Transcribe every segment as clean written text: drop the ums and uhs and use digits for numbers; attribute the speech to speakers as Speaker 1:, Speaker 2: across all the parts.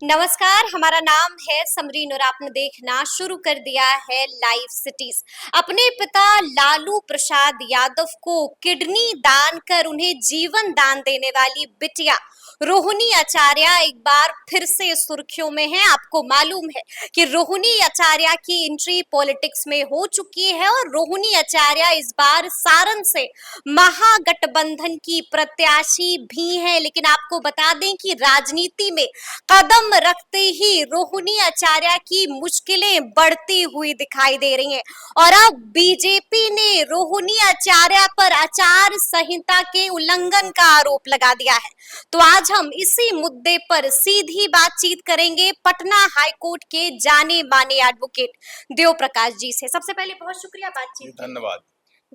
Speaker 1: नमस्कार, हमारा नाम है समरीन और आपने देखना शुरू कर दिया है लाइव सिटीज। अपने पिता लालू प्रसाद यादव को किडनी दान कर उन्हें जीवन दान देने वाली बिटिया रोहिणी आचार्य एक बार फिर से सुर्खियों में है। आपको मालूम है कि रोहिणी आचार्य की एंट्री पॉलिटिक्स में हो चुकी है और रोहिणी आचार्य इस बार सारण से महागठबंधन की प्रत्याशी भी हैं। लेकिन आपको बता दें कि राजनीति में कदम रखते ही रोहिणी आचार्य की मुश्किलें बढ़ती हुई दिखाई दे रही हैं और अब बीजेपी ने रोहिणी आचार्य पर आचार संहिता के उल्लंघन का आरोप लगा दिया है। तो आज हम इसी मुद्दे पर सीधी बातचीत करेंगे पटना हाईकोर्ट के जाने माने एडवोकेट देव प्रकाश जी से। सबसे पहले बहुत शुक्रिया बातचीत।
Speaker 2: धन्यवाद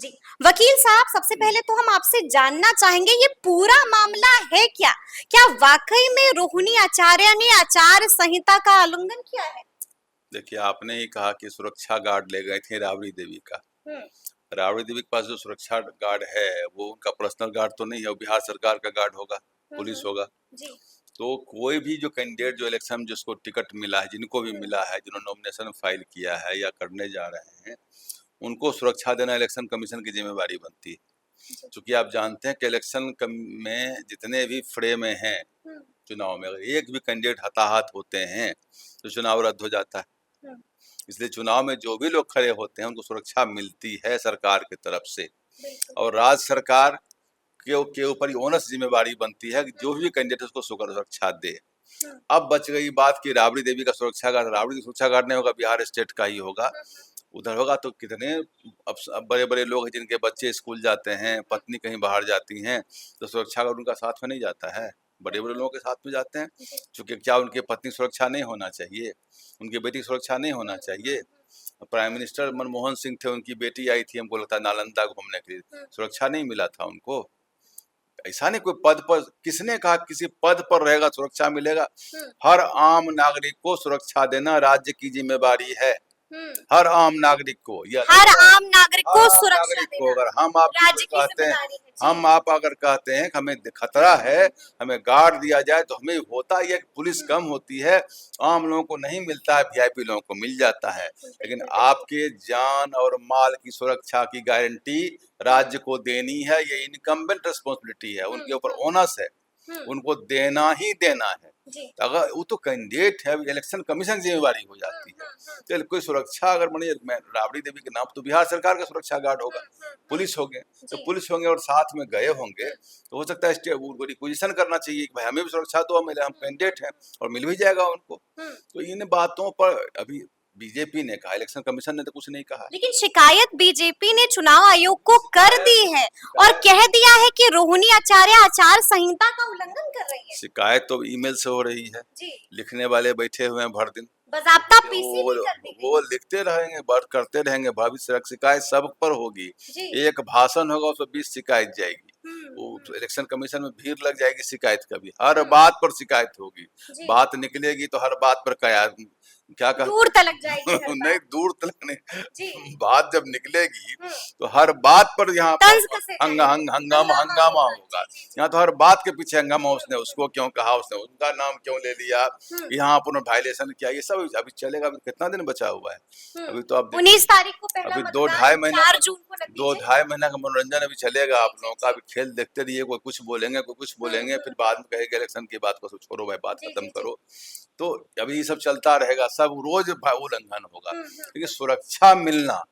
Speaker 1: जी वकील साहब, सबसे पहले तो हम आपसे जानना चाहेंगे ये पूरा मामला है क्या? क्या वाकई में रोहिणी आचार्य ने आचार संहिता का उल्लंघन किया है?
Speaker 2: देखिए, आपने ही कहा कि सुरक्षा गार्ड ले गए थे राबड़ी देवी का। राबड़ी देवी के पास जो सुरक्षा गार्ड है वो उनका पर्सनल गार्ड तो नहीं है, वो बिहार सरकार का गार्ड होगा, पुलिस होगा।
Speaker 1: जी।
Speaker 2: तो कोई भी जो कैंडिडेट जो इलेक्शन में जिसको टिकट मिला है, जिनको भी मिला है, जिन्होंने नॉमिनेशन फाइल किया है या करने जा रहे हैं, उनको सुरक्षा देना इलेक्शन कमीशन की जिम्मेवारी बनती है। क्योंकि आप जानते हैं कि इलेक्शन में जितने भी फ्रे में हैं चुनाव में, अगर एक भी कैंडिडेट हताहत होते हैं तो चुनाव रद्द हो जाता है। इसलिए चुनाव में जो भी लोग खड़े होते हैं उनको सुरक्षा मिलती है सरकार की तरफ से, और राज्य सरकार के ऊपर ओनस जिम्मेवारी बनती है कि जो भी कैंडिडेट उसको सुरक्षा दे। अब बच गई बात कि राबड़ी देवी का सुरक्षा गार्ड, राबड़ी सुरक्षा गार्ड नहीं होगा, बिहार स्टेट का ही होगा। उधर होगा तो कितने अब बड़े बड़े लोग हैं जिनके बच्चे स्कूल जाते हैं, पत्नी कहीं बाहर जाती हैं, तो सुरक्षा गार्ड उनका साथ में नहीं जाता है, बड़े बड़े लोगों के साथ में जाते हैं। क्योंकि क्या उनकी पत्नी सुरक्षा नहीं होना चाहिए, उनकी बेटी सुरक्षा नहीं होना चाहिए? प्राइम मिनिस्टर मनमोहन सिंह थे, उनकी बेटी आई थी हमको लगता है नालंदा घूमने के लिए, सुरक्षा नहीं मिला था उनको? ऐसा नहीं कोई पद पर, किसने कहा किसी पद पर रहेगा सुरक्षा मिलेगा? हर आम नागरिक को सुरक्षा देना राज्य की जिम्मेवारी है। हर आम नागरिक को,
Speaker 1: हर आम नागरिक को सुरक्षा देना
Speaker 2: अगर हम आप
Speaker 1: राज्य की
Speaker 2: कहते हैं,
Speaker 1: जिम्मेदारी है।
Speaker 2: हम आप अगर कहते हैं कि हमें खतरा है, हमें गार्ड दिया जाए, तो हमें होता ही है कि पुलिस कम होती है, आम लोगों को नहीं मिलता है, वीआईपी लोगों को मिल जाता है। लेकिन आपके जान और माल की सुरक्षा की गारंटी राज्य को देनी है, ये इनकम्बेंट रिस्पॉन्सिबिलिटी है, उनके ऊपर ओनस है, उनको देना ही देना है। अगर वो तो कैंडिडेट है, इलेक्शन कमीशन की जिम्मेवारी हो जाती है। तो कोई सुरक्षा अगर बनी, राबड़ी देवी के नाम तो बिहार सरकार का सुरक्षा गार्ड होगा, पुलिस होंगे, तो पुलिस होंगे और साथ में गए होंगे, तो हो सकता है रिक्वेजिशन करना चाहिए कि भाई हमें भी सुरक्षा दो, हम कैंडिडेट हैं, और मिल भी जाएगा उनको। तो इन बातों पर अभी बीजेपी ने कहा, इलेक्शन कमीशन ने तो कुछ नहीं कहा।
Speaker 1: लेकिन शिकायत बीजेपी ने चुनाव आयोग को कर दी है और कह दिया है कि रोहिणी आचार्य आचार संहिता का उल्लंघन कर रही है।
Speaker 2: शिकायत तो ईमेल से हो रही है, लिखने वाले बैठे हुए हैं भर दिन,
Speaker 1: बाज़ाब्ता पीसी भी कर दी गई।
Speaker 2: वो लिखते रहेंगे, बात करते रहेंगे, भविष्य शिकायत सब पर होगी। एक भाषण होगा उसमें 20 शिकायत जाएगी, वो इलेक्शन कमीशन में भीड़ लग जाएगी शिकायत का भी, हर बात पर शिकायत होगी। बात निकलेगी तो हर बात पर क्या
Speaker 1: दूर तलक जाएगी
Speaker 2: नहीं, दूर तलक नहीं, बात जब निकलेगी तो हर बात पर यहाँ हंगामा होगा। यहाँ तो हर बात के पीछे हंगामा, उसने उसको क्यों कहा, उसने उनका नाम क्यों ले लिया, यहाँ पर वायलेशन किया, ये सब अभी चलेगा। अभी कितना दिन बचा हुआ है? अभी तो अब
Speaker 1: 19 तारीख को पहला
Speaker 2: अभी
Speaker 1: मतदान,
Speaker 2: 2-2.5 महीना,
Speaker 1: 4 जून को नतीजे।
Speaker 2: 2-2.5 महीना का मनोरंजन अभी चलेगा आप लोगों का। अभी खेल देखते रहिए, कोई कुछ बोलेंगे, कोई कुछ बोलेंगे, फिर बाद में कहेगा इलेक्शन की बात को छोड़ो भाई, बात खत्म करो। तो अभी ये सब चलता रहेगा, सब रोज उल्लंघन होगा। लेकिन सुरक्षा मिलना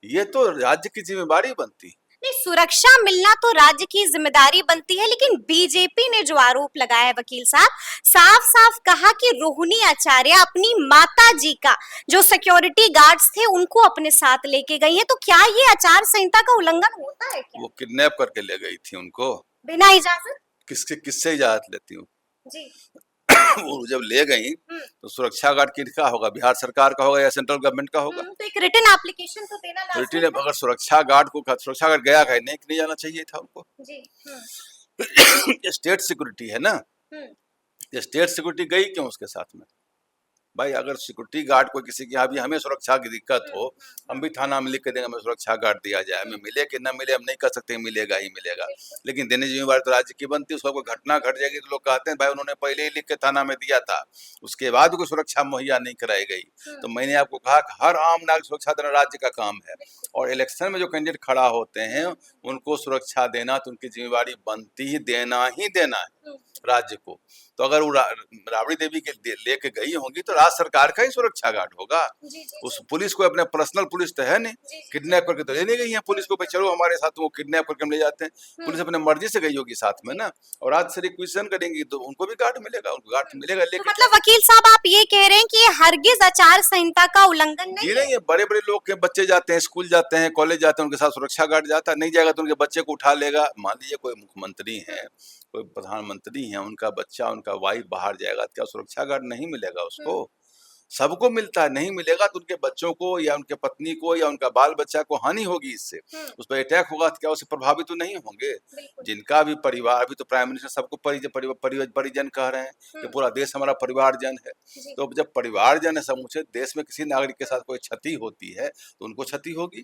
Speaker 2: ये तो राज्य की जिम्मेदारी बनती है।
Speaker 1: नहीं, सुरक्षा मिलना तो राज्य की जिम्मेदारी बनती है, लेकिन बीजेपी ने जो आरोप लगाया है वकील साहब, साफ साफ कहा कि रोहिणी आचार्य अपनी माता जी का जो सिक्योरिटी गार्ड्स थे उनको अपने साथ लेके गई है। तो क्या ये आचार संहिता का उल्लंघन होता है क्या?
Speaker 2: वो किडनैप करके ले गई थी उनको
Speaker 1: बिना इजाजत।
Speaker 2: किससे इजाजत लेती हूँ
Speaker 1: जी।
Speaker 2: वो जब ले गई तो सुरक्षा गार्ड किसका होगा? बिहार सरकार का होगा या सेंट्रल गवर्नमेंट का होगा?
Speaker 1: तो एक रिटन एप्लीकेशन तो देना लाजमी है।
Speaker 2: रिटन, अगर सुरक्षा गार्ड गया है, नहीं जाना चाहिए था उनको।
Speaker 1: जी।
Speaker 2: स्टेट सिक्योरिटी है ना, स्टेट सिक्योरिटी गई क्यों उसके साथ में? भाई अगर सिक्योरिटी गार्ड कोई किसी के यहाँ भी हमें सुरक्षा की दिक्कत हो, हम भी थाना में लिख के देंगे हमें सुरक्षा गार्ड दिया जाए, हमें मिले कि ना मिले हम नहीं कर सकते, मिलेगा ही मिलेगा। लेकिन देने की जिम्मेवारी तो राज्य की बनती है। उसका कोई घटना घट जाएगी तो लोग कहते हैं भाई उन्होंने पहले ही लिख के थाना में दिया था, उसके बाद कोई सुरक्षा मुहैया नहीं कराई गई। तो मैंने आपको कहा कि हर आम नागरिक सुरक्षा देना राज्य का काम है, और इलेक्शन में जो कैंडिडेट खड़ा होते हैं उनको सुरक्षा देना तो उनकी जिम्मेवारी बनती ही देना है राज्य को। तो अगर वो राबड़ी देवी के लेके गई होंगी तो राज्य सरकार का ही सुरक्षा गार्ड होगा। उस पुलिस को अपने पर्सनल पुलिस तो है नहीं, किडनैप करके तो ले नहीं गई है पुलिस को, चलो हमारे साथ, वो किडनैप करके हम ले जाते हैं। पुलिस अपने मर्जी से गई होगी साथ में ना, और आज से रिक्वेशन करेंगी तो उनको भी गार्ड मिलेगा, उनको गार्ड मिलेगा।
Speaker 1: तो
Speaker 2: लेकिन
Speaker 1: मतलब वकील साहब आप ये कह रहे हैं कि ये हरगिज आचार संहिता का उल्लंघन नहीं
Speaker 2: जी
Speaker 1: है?
Speaker 2: नहीं है। बड़े बड़े लोग के बच्चे जाते हैं, स्कूल जाते हैं, कॉलेज जाते हैं, उनके साथ सुरक्षा गार्ड जाता है, नहीं जाएगा तो उनके बच्चे को उठा लेगा। मान लीजिए कोई मुख्यमंत्री है, कोई प्रधानमंत्री है, उनका बच्चा, उनका वाइफ बाहर जाएगा तो क्या सुरक्षा गार्ड नहीं मिलेगा उसको? सबको मिलता है। नहीं मिलेगा तो उनके बच्चों को या उनके पत्नी को या उनका बाल बच्चा को हानि होगी, इससे उस पर अटैक होगा तो क्या उससे प्रभावित तो नहीं होंगे? जिनका भी परिवार, अभी तो प्राइम मिनिस्टर सबको परिजन कह रहे हैं कि पूरा देश हमारा परिवारजन है। तो जब परिवारजन है समूचे देश में, किसी नागरिक के साथ कोई क्षति होती है तो उनको क्षति होगी।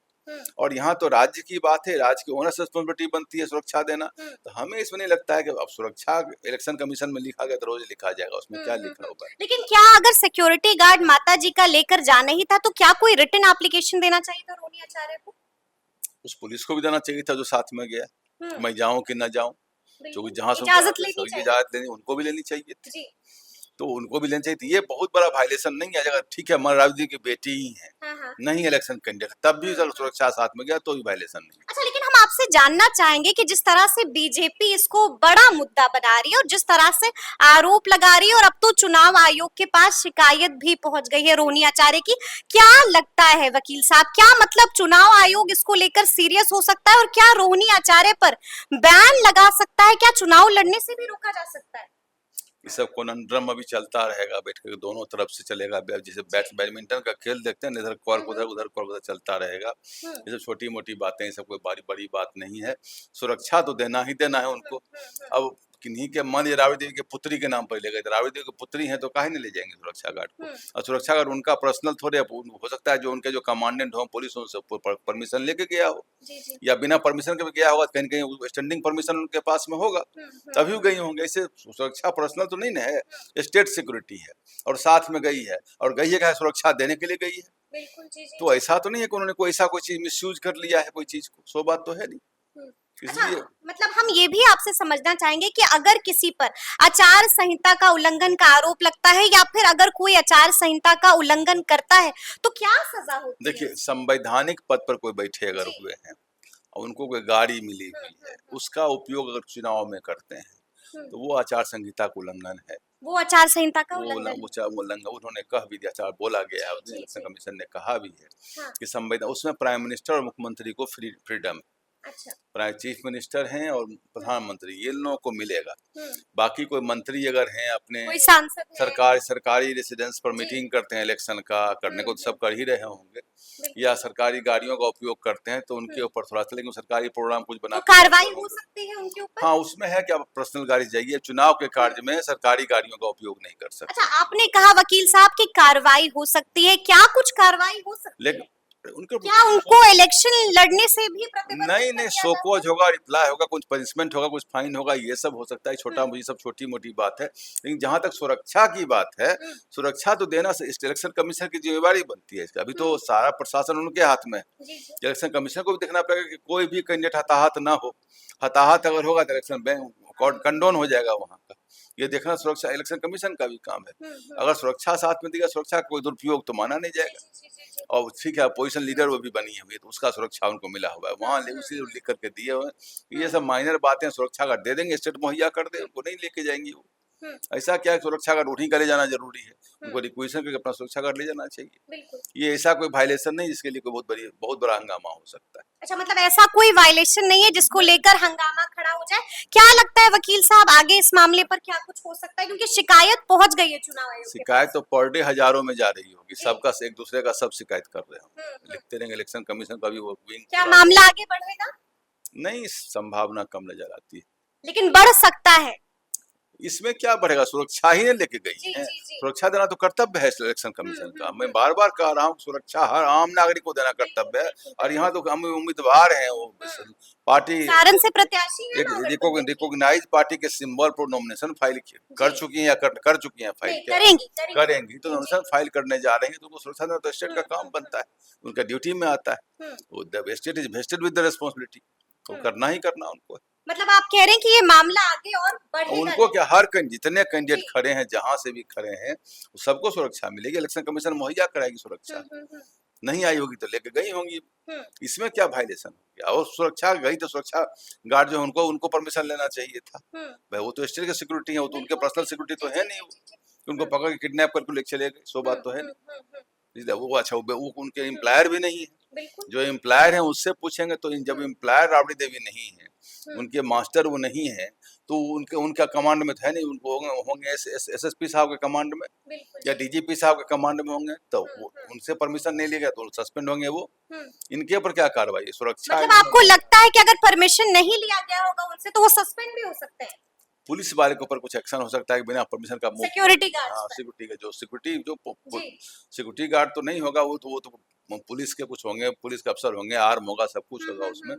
Speaker 2: और यहाँ तो राज्य की बात है, राज्य की ओनर रिस्पॉन्सिबिलिटी बनती है सुरक्षा देना। तो हमें इसमें नहीं लगता है कि अब सुरक्षा इलेक्शन कमीशन में लिखा गया तो रोज लिखा जाएगा, उसमें क्या लिखा होगा।
Speaker 1: लेकिन क्या अगर सिक्योरिटी गार्ड माता जी का लेकर जाना ही था तो क्या कोई रिटन एप्लीकेशन देना चाहिए था रोनी आचार्य को?
Speaker 2: उस पुलिस को भी देना चाहिए था जो साथ में गया, मैं जाऊं कि ना जाऊं, जो जहां से
Speaker 1: इजाजत लेनी चाहिए,
Speaker 2: इजाजत लेनी उनको भी लेनी चाहिए थी।
Speaker 1: जी।
Speaker 2: तो उनको भी लेना चाहिए थी। ये बहुत बड़ा वायलेशन नहीं है। अगर ठीक है राबड़ी देवी की बेटी ही है, नहीं इलेक्शन कैंडिडेट, तब भी चलो सुरक्षा साथ में गया तो भी वायलेशन नहीं है।
Speaker 1: अच्छा, लेकिन हम आपसे जानना चाहेंगे कि जिस तरह से बीजेपी इसको बड़ा मुद्दा बना रही है और जिस तरह से आरोप लगा रही है, और अब तो चुनाव आयोग के पास शिकायत भी पहुंच गई है रोनी आचार्य की, क्या लगता है वकील साहब, क्या मतलब चुनाव आयोग इसको लेकर सीरियस हो सकता है, और क्या रोनी आचार्य पर बैन लगा सकता है? क्या चुनाव लड़ने से भी रोका जा सकता है?
Speaker 2: ये सब कोनंड्रम अभी चलता रहेगा, बैठ के दोनों तरफ से चलेगा। जैसे बैडमिंटन का खेल देखते हैं, इधर कॉर्क उधर, उधर कॉर्क उधर, चलता रहेगा। ये सब छोटी मोटी बातें, ये सब कोई बड़ी बड़ी बात नहीं है। सुरक्षा तो देना ही देना है उनको। अब किन्हीं के मन ये राबड़ी देवी के पुत्री के नाम पर ले गए, राबड़ी देवी की पुत्री है तो काहे नहीं ले जाएंगे सुरक्षा गार्ड को? और सुरक्षा गार्ड उनका पर्सनल थोड़े हो सकता है, जो उनके जो कमांडेंट हो पुलिस उनसे परमिशन लेके गया हो, या बिना परमिशन के भी गया होगा, कहीं कहीं स्टैंडिंग परमिशन उनके पास में होगा तभी गई होंगे। ऐसे सुरक्षा पर्सनल तो नहीं ना है, स्टेट सिक्योरिटी है और साथ में गई है, और गई है सुरक्षा देने के लिए गई है।
Speaker 1: बिल्कुल, जी।
Speaker 2: तो ऐसा तो नहीं है कि उन्होंने कोई ऐसा कोई चीज मिसयूज कर लिया है कोई चीज को, सो बात तो है नहीं।
Speaker 1: अच्छा, मतलब हम ये भी आपसे समझना चाहेंगे कि अगर किसी पर आचार संहिता का उल्लंघन का आरोप लगता है, या फिर अगर कोई आचार संहिता का उल्लंघन करता है तो क्या सजा होती है?
Speaker 2: देखिए, संवैधानिक पद पर कोई बैठे अगर हुए हैं और उनको कोई गाड़ी मिली हुई है, उसका उपयोग अगर चुनाव में करते हैं तो वो आचार संहिता का उल्लंघन है।
Speaker 1: वो आचार संहिता का
Speaker 2: वो
Speaker 1: उल्लंघन
Speaker 2: उल्लंघन उन्होंने कह भी दिया, आचार बोला गया है, इलेक्शन कमीशन ने कहा भी है कि संविधान, उसमें प्राइम मिनिस्टर और मुख्यमंत्री को फ्रीडम,
Speaker 1: अच्छा,
Speaker 2: चीफ मिनिस्टर हैं और प्रधानमंत्री, ये लोगों को मिलेगा। बाकी कोई मंत्री अगर हैं अपने
Speaker 1: कोई सांसद
Speaker 2: सरकारी रेसिडेंस पर मीटिंग करते हैं, इलेक्शन का करने को तो सब कर ही रहे होंगे, या सरकारी गाड़ियों का उपयोग करते हैं तो उनके ऊपर थोड़ा सा, लेकिन सरकारी प्रोग्राम कुछ बना
Speaker 1: तो कार्रवाई हो सकती है उनके ऊपर।
Speaker 2: हाँ, उसमें है कि आप पर्सनल गाड़ी जाइए, चुनाव के कार्य में सरकारी गाड़ियों का उपयोग नहीं कर सकते।
Speaker 1: अच्छा, आपने कहा वकील साहब की कार्रवाई हो सकती है, क्या कुछ कार्रवाई हो सकती है? क्या उनको इलेक्शन लड़ने से भी प्रतिबंधित
Speaker 2: नहीं
Speaker 1: कर
Speaker 2: नहीं,
Speaker 1: दिया
Speaker 2: शोकॉज होगा, रिप्लाई होगा, कुछ पनिशमेंट होगा, कुछ फाइन होगा, ये सब हो सकता है। छोटा मुझे सब छोटी मोटी बात है, लेकिन जहां तक सुरक्षा की बात है, सुरक्षा तो देना इलेक्शन कमीशन की जिम्मेवारी बनती है। अभी तो सारा प्रशासन उनके हाथ में है। इलेक्शन कमीशन को भी देखना पड़ेगा कि कोई भी कैंडिडेट हताहत ना हो। हताहत अगर होगा तो इलेक्शन कंडोन हो जाएगा वहां का। ये देखना सुरक्षा इलेक्शन कमीशन का भी काम है। अगर सुरक्षा साथ में देगा, सुरक्षा का कोई दुरुपयोग तो माना नहीं जाएगा। और ठीक है, अपोजिशन लीडर वो भी बनी हुई है तो उसका सुरक्षा उनको मिला हुआ है, वहाँ उसी लिख करके दिए हुए हैं। ये सब माइनर बातें सुरक्षा गार्ड दे देंगे, स्टेट मुहैया कर दे, उनको नहीं लेके जाएंगी वो। ऐसा क्या है, सुरक्षा गार्ड उन्हीं का ले जाना जरूरी है, उनको रिक्वेशन करके अपना सुरक्षा गार्ड ले जाना चाहिए। ये ऐसा कोई वायलेशन नहीं जिसके लिए कोई बहुत बड़ा हंगामा हो सकता है।
Speaker 1: अच्छा, मतलब ऐसा कोई वायलेशन नहीं है जिसको लेकर हंगामा खड़ा हो जाए। क्या लगता है वकील साहब, आगे इस मामले पर क्या कुछ हो सकता है, क्योंकि शिकायत पहुंच गई है चुनाव आयोग के पास?
Speaker 2: शिकायत तो पर डे हजारों में जा रही होगी, सबका एक दूसरे का सब शिकायत कर रहे होंगे, लिखते रहेंगे। इलेक्शन कमीशन का भी वो विंग,
Speaker 1: क्या मामला आगे बढ़ेगा?
Speaker 2: नहीं, संभावना कम नजर आती है,
Speaker 1: लेकिन बढ़ सकता है।
Speaker 2: इसमें क्या बढ़ेगा, सुरक्षा ही नहीं लेके गई
Speaker 1: जी
Speaker 2: है।
Speaker 1: जी जी
Speaker 2: सुरक्षा देना तो कर्तव्य है इलेक्शन कमीशन का। मैं
Speaker 1: हम्म।
Speaker 2: बार बार कह रहा हूँ, सुरक्षा हर आम नागरिक को देना
Speaker 1: बिल्कुल
Speaker 2: कर्तव्य है।
Speaker 1: बिल्कुल
Speaker 2: और
Speaker 1: बिल्कुल।
Speaker 2: यहाँ तो हम उम्मीदवार हैं, वो
Speaker 1: हम्म।
Speaker 2: पार्टी
Speaker 1: सारण से प्रत्याशी है
Speaker 2: एक
Speaker 1: महागठबंधन की।
Speaker 2: रिकॉग्नाइज पार्टी के सिंबल पर नॉमिनेशन फाइल कर
Speaker 1: जी
Speaker 2: चुकी हैं या कर चुकी हैं फाइल,
Speaker 1: नहीं
Speaker 2: क्या
Speaker 1: करेंगी करेंगी
Speaker 2: करेंगी, तो
Speaker 1: जी
Speaker 2: नॉमिनेशन फाइल करने जा रही हैं, तो उनको सुरक्षा देना तो स्टेट का काम
Speaker 1: हम्म।
Speaker 2: बनता है, उनका ड्यूटी में आता है।
Speaker 1: हम्म
Speaker 2: वो the state is wasted with the responsibility, तो
Speaker 1: हम्म।
Speaker 2: करना ही करना उनको है।
Speaker 1: मतलब आप कह रहे हैं कि ये मामला आगे और बढ़ेगा
Speaker 2: उनको
Speaker 1: नहीं।
Speaker 2: क्या, हर जितने कैंडिडेट
Speaker 1: जी
Speaker 2: खड़े हैं, जहां से भी खड़े हैं, सबको सुरक्षा मिलेगी, इलेक्शन कमीशन मुहैया कराएगी सुरक्षा।
Speaker 1: हम्म।
Speaker 2: नहीं आई होगी तो लेके गई होंगी,
Speaker 1: हम्म।
Speaker 2: इसमें क्या वायलेशन हो गया। और सुरक्षा गई तो सुरक्षा गार्ड जो है, उनको उनको परमिशन लेना चाहिए था
Speaker 1: हम्म।
Speaker 2: भाई, वो तो स्टेट की सिक्योरिटी है, वो तो उनके
Speaker 1: बिल्कुल
Speaker 2: पर्सनल
Speaker 1: बिल्कुल
Speaker 2: सिक्योरिटी
Speaker 1: जी
Speaker 2: तो
Speaker 1: जी
Speaker 2: है नहीं,
Speaker 1: जी जी जी
Speaker 2: उनको पकड़ के किडनैप करके ले चले गए, सो बात तो है नहीं।
Speaker 1: हम्म।
Speaker 2: इसलिए वो अच्छा, वो उनके एम्प्लॉयर भी नहीं है।
Speaker 1: बिल्कुल
Speaker 2: जो एम्प्लॉयर है उससे पूछेंगे तो जब एम्प्लॉयर राबड़ी देवी नहीं है,
Speaker 1: हम्म।
Speaker 2: उनके मास्टर वो नहीं है, तो उनके उनका कमांड में तो है नहीं, उनको होंगे एसएसपी साहब के कमांड में
Speaker 1: बिल्कुल
Speaker 2: या डीजीपी साहब के कमांड में होंगे, तो उनसे
Speaker 1: हम्म।
Speaker 2: परमिशन नहीं लिया गया तो सस्पेंड होंगे वो।
Speaker 1: हम्म।
Speaker 2: इनके ऊपर क्या कार्रवाई है, सुरक्षा
Speaker 1: मतलब
Speaker 2: इन्होंने
Speaker 1: आपको लगता है कि अगर परमिशन नहीं लिया गया होगा उनसे तो वो सस्पेंड भी हो सकते हैं
Speaker 2: पुलिस वाले के ऊपर कुछ एक्शन हो सकता है कि बिना परमिशन का
Speaker 1: सिक्योरिटी गार्ड्स
Speaker 2: हाँ,
Speaker 1: पर।
Speaker 2: सिक्योरिटी का जो
Speaker 1: जी
Speaker 2: सिक्योरिटी गार्ड तो नहीं होगा, वो तो पुलिस के कुछ होंगे, पुलिस के अफसर होंगे, आर्म होगा, सब कुछ होगा उसमें,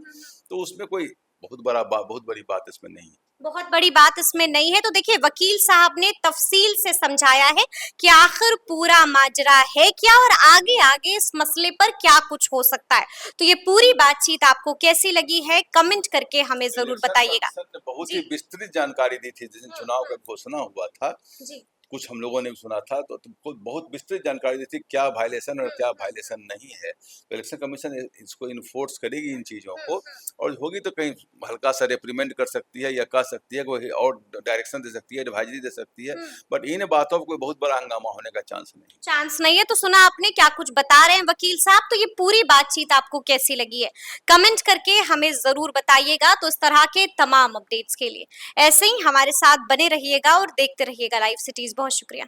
Speaker 2: तो उसमें कोई बहुत बड़ी बात इसमें नहीं है।
Speaker 1: बहुत बड़ी बात इसमें नहीं है। तो देखिए वकील साहब ने तफसील से समझाया है कि आखिर पूरा माजरा है क्या और आगे आगे इस मसले पर क्या कुछ हो सकता है। तो ये पूरी बातचीत आपको कैसी लगी है कमेंट करके हमें जरूर
Speaker 2: इलेक्शन
Speaker 1: बताइएगा।
Speaker 2: कमीशन ने बहुत ही
Speaker 1: जी
Speaker 2: विस्तृत जानकारी दी थी जिस दिन चुनाव का घोषणा हुआ था,
Speaker 1: जी
Speaker 2: कुछ हम लोगों ने भी सुना था, तो तुमको बहुत विस्तृत जानकारी दी थी क्या वायलेशन और क्या वायलेशन नहीं है। तो इलेक्शन कमीशन इसको इन्फोर्स करेगी इन चीज़ों को, और होगी तो कहीं हल्का सा रेप्रीमेंट कर सकती है या कह सकती है, कोई और डायरेक्शन दे सकती है, एडवाइजरी दे सकती है, बट इन बातों पर कोई बहुत बड़ा हंगामा होने का चांस नहीं।
Speaker 1: चांस नहीं है। तो सुना आपने क्या कुछ बता रहे हैं वकील साहब। तो ये पूरी बातचीत आपको कैसी लगी है कमेंट करके हमें जरूर बताइएगा। तो इस तरह के तमाम अपडेट्स के लिए ऐसे ही हमारे साथ बने रहिएगा और देखते रहिएगा लाइव सिटीज। बहुत शुक्रिया।